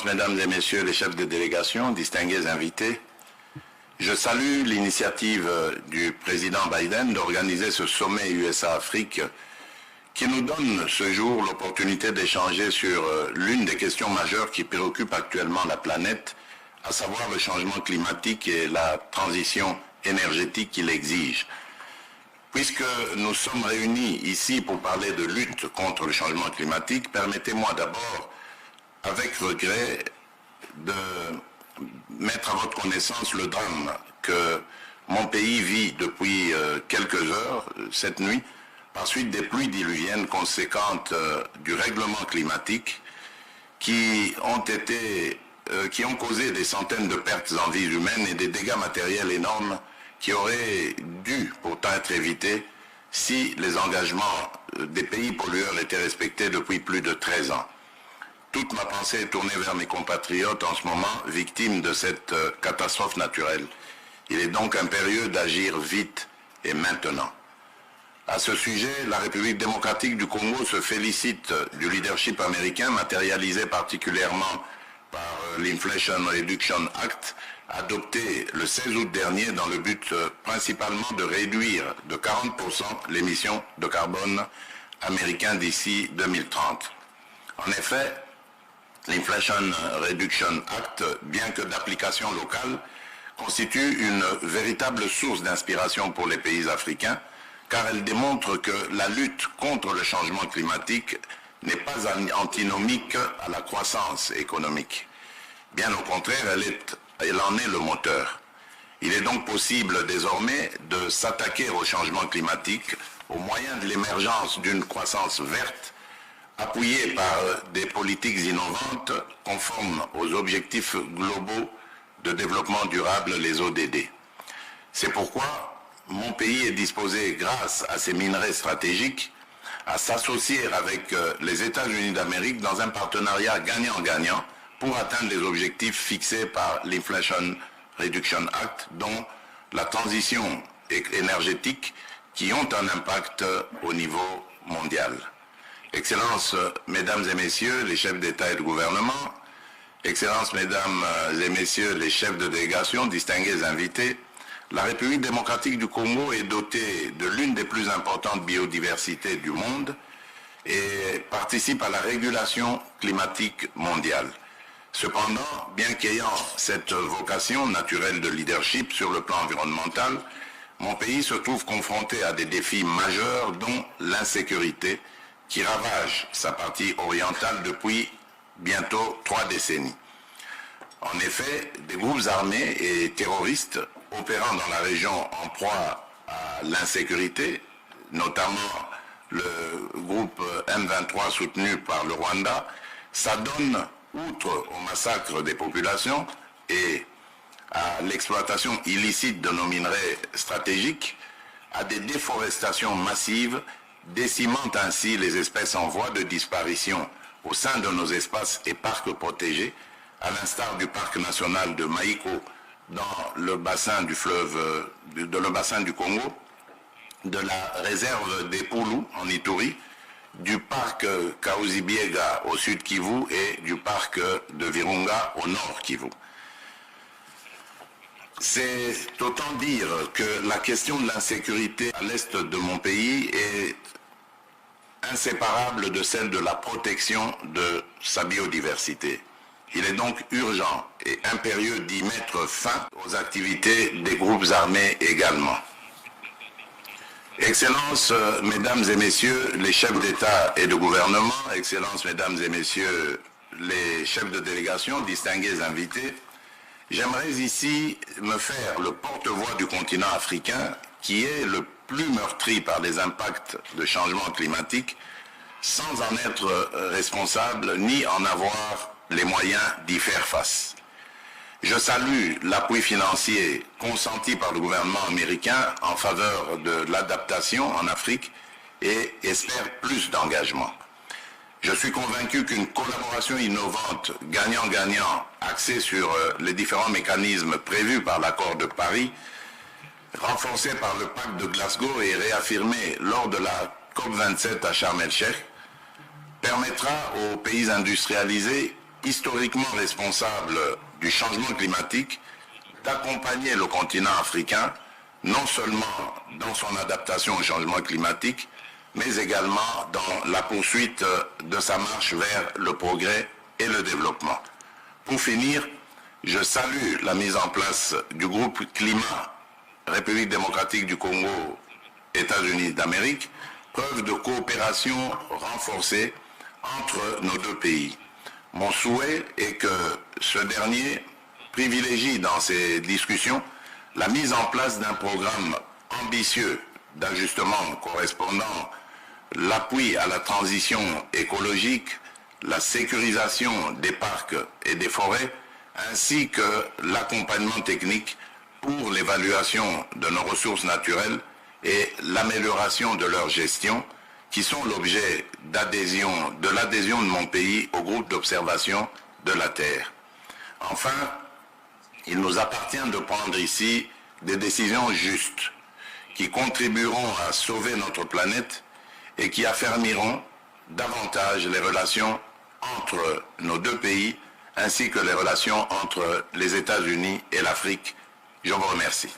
Excellences, Mesdames et Messieurs les chefs de délégation, distingués invités, je salue l'initiative du président Biden d'organiser ce sommet USA-Afrique qui nous donne ce jour l'opportunité d'échanger sur l'une des questions majeures qui préoccupent actuellement la planète, à savoir le changement climatique et la transition énergétique qu'il exige. Puisque nous sommes réunis ici pour parler de lutte contre le changement climatique, permettez-moi d'abord, avec regret, de mettre à votre connaissance le drame que mon pays vit depuis quelques heures, cette nuit, par suite des pluies diluviennes conséquentes du règlement climatique qui ont causé des centaines de pertes en vies humaines et des dégâts matériels énormes qui auraient dû pourtant être évités si les engagements des pays pollueurs étaient respectés depuis plus de 13 ans. Toute ma pensée est tournée vers mes compatriotes en ce moment, victimes de cette catastrophe naturelle. Il est donc impérieux d'agir vite et maintenant. À ce sujet, la République démocratique du Congo se félicite du leadership américain, matérialisé particulièrement par l'Inflation Reduction Act, adopté le 16 août dernier dans le but principalement de réduire de 40% l'émission de carbone américain d'ici 2030. En effet, l'Inflation Reduction Act, bien que d'application locale, constitue une véritable source d'inspiration pour les pays africains, car elle démontre que la lutte contre le changement climatique n'est pas antinomique à la croissance économique. Bien au contraire, elle en est le moteur. Il est donc possible désormais de s'attaquer au changement climatique au moyen de l'émergence d'une croissance verte, appuyée par des politiques innovantes conformes aux objectifs globaux de développement durable, les ODD. C'est pourquoi mon pays est disposé, grâce à ses minerais stratégiques, à s'associer avec les États-Unis d'Amérique dans un partenariat gagnant-gagnant pour atteindre les objectifs fixés par l'Inflation Reduction Act, dont la transition énergétique, qui ont un impact au niveau mondial. Excellences, Mesdames et Messieurs les chefs d'État et de gouvernement, Excellences, Mesdames et Messieurs les chefs de délégation, distingués invités, la République démocratique du Congo est dotée de l'une des plus importantes biodiversités du monde et participe à la régulation climatique mondiale. Cependant, bien qu'ayant cette vocation naturelle de leadership sur le plan environnemental, mon pays se trouve confronté à des défis majeurs, dont l'insécurité, qui ravage sa partie orientale depuis bientôt 3 décennies. En effet, des groupes armés et terroristes opérant dans la région en proie à l'insécurité, notamment le groupe M23 soutenu par le Rwanda, s'adonnent, outre au massacre des populations et à l'exploitation illicite de nos minerais stratégiques, à des déforestations massives, décimant ainsi les espèces en voie de disparition au sein de nos espaces et parcs protégés, à l'instar du parc national de Maïko dans le bassin du fleuve, le bassin du Congo, de la réserve des Poulous en Ituri, du parc Kaouzi-Biega au sud Kivu et du parc de Virunga au nord Kivu. C'est autant dire que la question de l'insécurité à l'est de mon pays est inséparable de celle de la protection de sa biodiversité. Il est donc urgent et impérieux d'y mettre fin aux activités des groupes armés également. Excellences, Mesdames et Messieurs les chefs d'État et de gouvernement, Excellences, Mesdames et Messieurs les chefs de délégation, distingués invités, j'aimerais ici me faire le porte-voix du continent africain qui est le plus meurtri par les impacts de changement climatique sans en être responsable ni en avoir les moyens d'y faire face. Je salue l'appui financier consenti par le gouvernement américain en faveur de l'adaptation en Afrique et espère plus d'engagement. Je suis convaincu qu'une collaboration innovante, gagnant-gagnant, axée sur les différents mécanismes prévus par l'accord de Paris, renforcé par le pacte de Glasgow et réaffirmé lors de la COP27 à Sharm el-Sheikh, permettra aux pays industrialisés historiquement responsable du changement climatique, d'accompagner le continent africain, non seulement dans son adaptation au changement climatique, mais également dans la poursuite de sa marche vers le progrès et le développement. Pour finir, je salue la mise en place du groupe Climat République démocratique du Congo, États-Unis d'Amérique, preuve de coopération renforcée entre nos deux pays. Mon souhait est que ce dernier privilégie dans ces discussions la mise en place d'un programme ambitieux d'ajustement correspondant l'appui à la transition écologique, la sécurisation des parcs et des forêts, ainsi que l'accompagnement technique pour l'évaluation de nos ressources naturelles et l'amélioration de leur gestion, qui sont l'objet de l'adhésion de mon pays au groupe d'observation de la Terre. Enfin, il nous appartient de prendre ici des décisions justes qui contribueront à sauver notre planète et qui affermiront davantage les relations entre nos deux pays ainsi que les relations entre les États-Unis et l'Afrique. Je vous remercie.